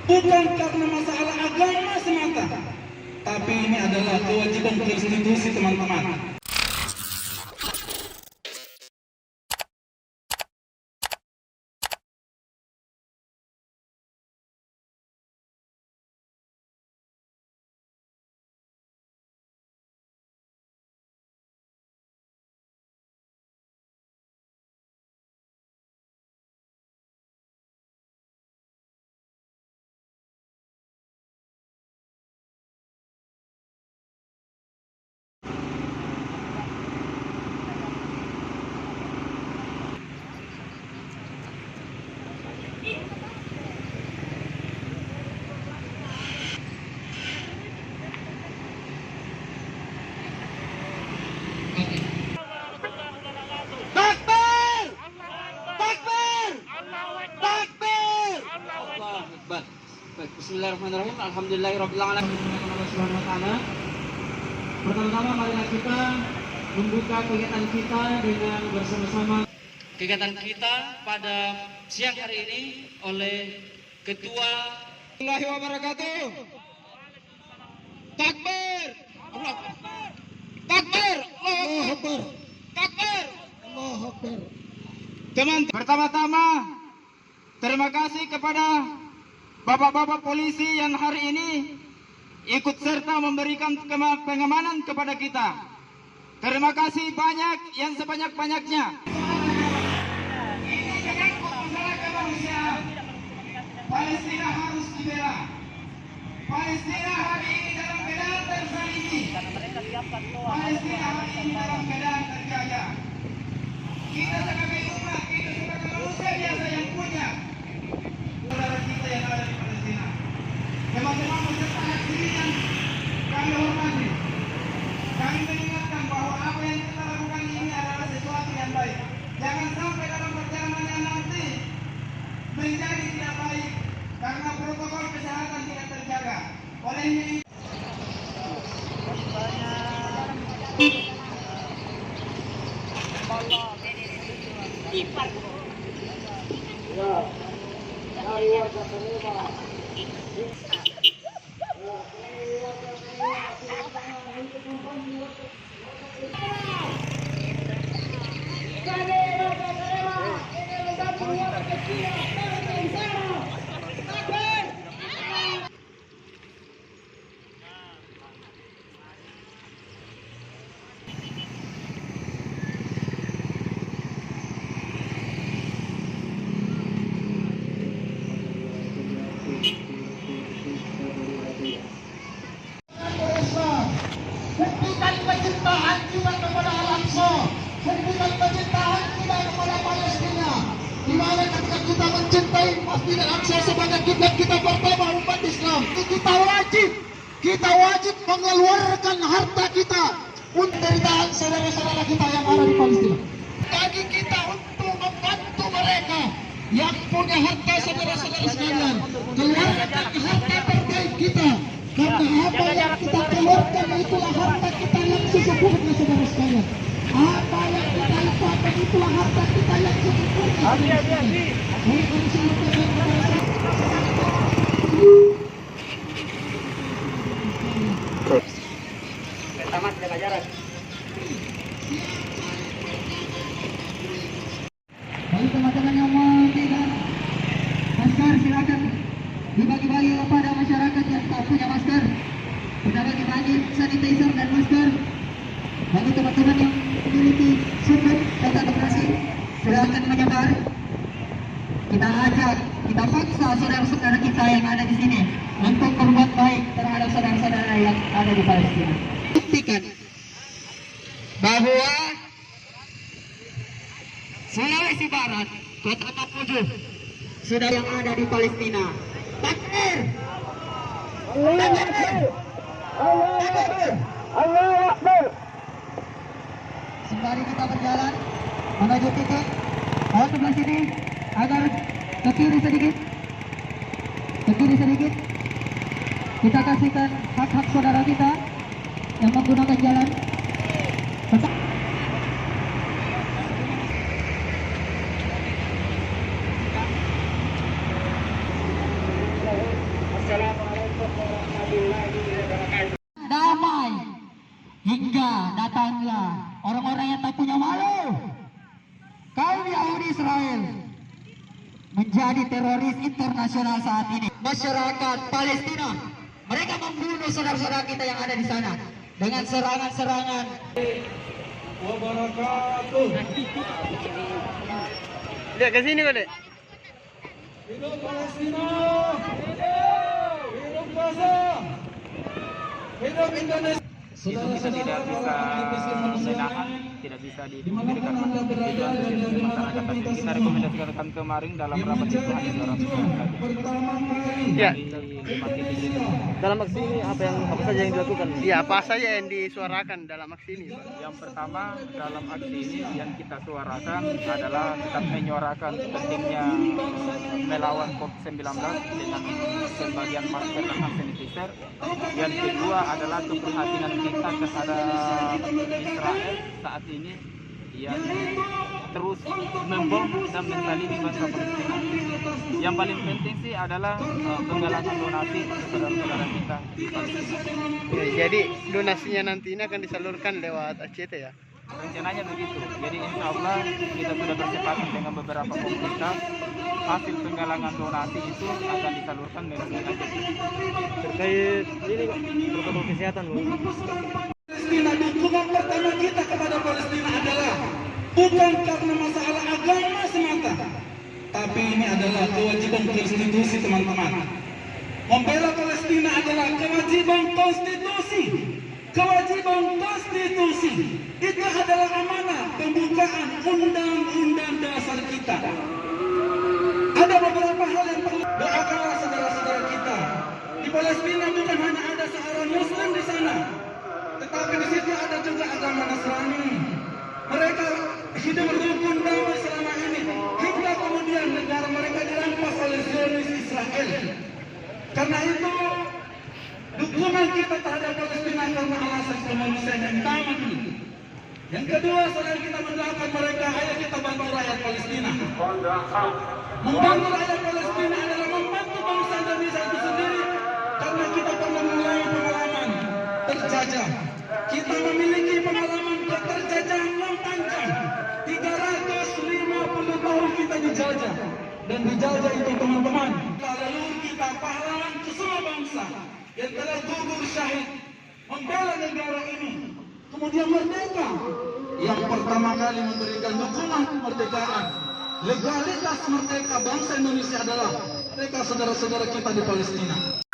bukan karena masalah agama semata, tapi ini adalah kewajiban konstitusi teman-teman. Baik, bismillahirrahmanirrahim. Alhamdulillahirabbil alamin. Pertama-tama marilah kita membuka kegiatan kita dengan bersama-sama. Kegiatan kita pada siang hari ini oleh Ketua Warahmatullahi wabarakatuh. Takbir! Takbir! Allahu Akbar! Takbir! Allahu Akbar! Teman, pertama-tama terima kasih kepada Bapak-bapak polisi yang hari ini ikut serta memberikan pengamanan kepada kita. Terima kasih banyak yang sebanyak-banyaknya. Ini menyangkut masalah kemanusiaan. Palestina harus dibela. Palestina hari ini dalam keadaan terzalimi. Palestina hari ini dalam keadaan terjajah. Kita sebagai umat, kita sebagai manusia biasa yang punya saudara kita yang ada di Palestina. Teman-teman beserta hadirin kami hormati. Kami mengingatkan bahwa apa yang kita lakukan ini adalah sesuatu yang baik. Jangan sampai dalam perjalanan nanti menjadi tidak baik karena protokol kesehatan tidak terjaga. Oleh ini buktikan kecintaan kita kepada Al-Aqsa, buktikan kecintaan kita kepada Palestina. Di mana ketika kita mencintai Masjid Al-Aqsa sebagai kiblat kita pertama umat Islam, kita wajib mengeluarkan harta kita untuk penderitaan saudara-saudara kita yang ada di Palestina. Bagi kita untuk membantu mereka yang punya harta saudara-saudara sekalian, keluarkan harta terbaik kita. Karena apa yang kita keluarkan itulah harta kita yang sesungguhnya saudara sekalian. Apa yang kita lupakan itulah harta kita yang sesungguhnya. tamat pelajaran. Bagi teman-teman yang memberikan masker silakan dibagi-bagi kepada masyarakat yang tak punya masker. Kita bagi-bagi sanitizer dan masker. Bagi teman-teman yang memiliki sumber data demokrasi, silakan menyebar. Kita ajak, kita paksa saudara-saudara kita yang ada di sini untuk berbuat baik terhadap saudara-saudara yang ada di Palestina. Buktikan bahwa Sulawesi Barat, Kota Mamuju, sudah yang ada di Palestina. Takbir! Takbir! Allahu Akbar! Sembari kita berjalan menuju titik, awas sebelah sini agar ke kiri sedikit, kita kasihkan hak-hak saudara kita yang menggunakan jalan. Tetap menjadi teroris internasional saat ini. Masyarakat Palestina, mereka membunuh saudara-saudara kita yang ada di sana dengan serangan-serangan. Wabarakatuh. Lihat ke sini kok, Dek. Hidup Palestina. Hidup Gaza. Hidup Indonesia. Itu kita tidak bisa menahan, tidak bisa diberikan masyarakat. Tapi kita rekomendasikan kemarin dalam rapat itu hanya 200 Ya. dalam aksi ini apa saja yang dilakukan? Ya, apa saja yang disuarakan dalam aksi ini? Yang pertama dalam aksi ini yang kita suarakan adalah tetap menyuarakan pentingnya melawan COVID-19 dengan pembagian masker dan hand sanitizer. Yang kedua adalah keprihatinan kita kepada Israel saat ini yang terus membom dan menzalimi bangsa Palestina. Yang paling penting sih adalah penggalangan donasi untuk saudara-saudara kita di Palestina. Ya, jadi donasinya nanti ini akan disalurkan lewat ACT ya? Rencananya begitu. Jadi insya Allah kita sudah bersepakat dengan beberapa komunitas. Hasil penggalangan donasi itu akan disalurkan melalui ACT. Terkait ini protokol kesehatan, Bu. Palestina, dukungan pertama kita kepada Palestina adalah bukan karena masalah agama semata, tapi ini adalah kewajiban konstitusi, teman-teman. Membela Palestina adalah kewajiban konstitusi. Kewajiban konstitusi itu adalah amanah pembukaan undang-undang dasar kita. Ada beberapa hal yang perlu doakanlah saudara-saudara kita. Di Palestina bukan hanya ada seorang Muslim di sana, tetapi di situ ada juga agama Nasrani. Mereka hidup rukun damai selama ini hingga kemudian negara mereka dirampas oleh Zionis Israel. Karena itu dukungan kita terhadap Palestina karena alasan kemanusiaan yang utama dulu. Yang kedua, saudara kita mendoakan mereka, ayo kita bantu rakyat Palestina. Membantu rakyat Palestina adalah membantu bangsa Indonesia itu sendiri, karena kita pernah mengalami pengalaman terjajah. Kita memiliki pengalaman keterjajahan yang panjang. 350 tahun kita dijajah. Dan dijajah itu, teman-teman, lalu kita pahlawan ke semua bangsa yang telah gugur syahid membela negara ini, kemudian merdeka. Yang pertama kali memberikan dukungan kemerdekaan, legalitas merdeka bangsa Indonesia adalah mereka saudara-saudara kita di Palestina.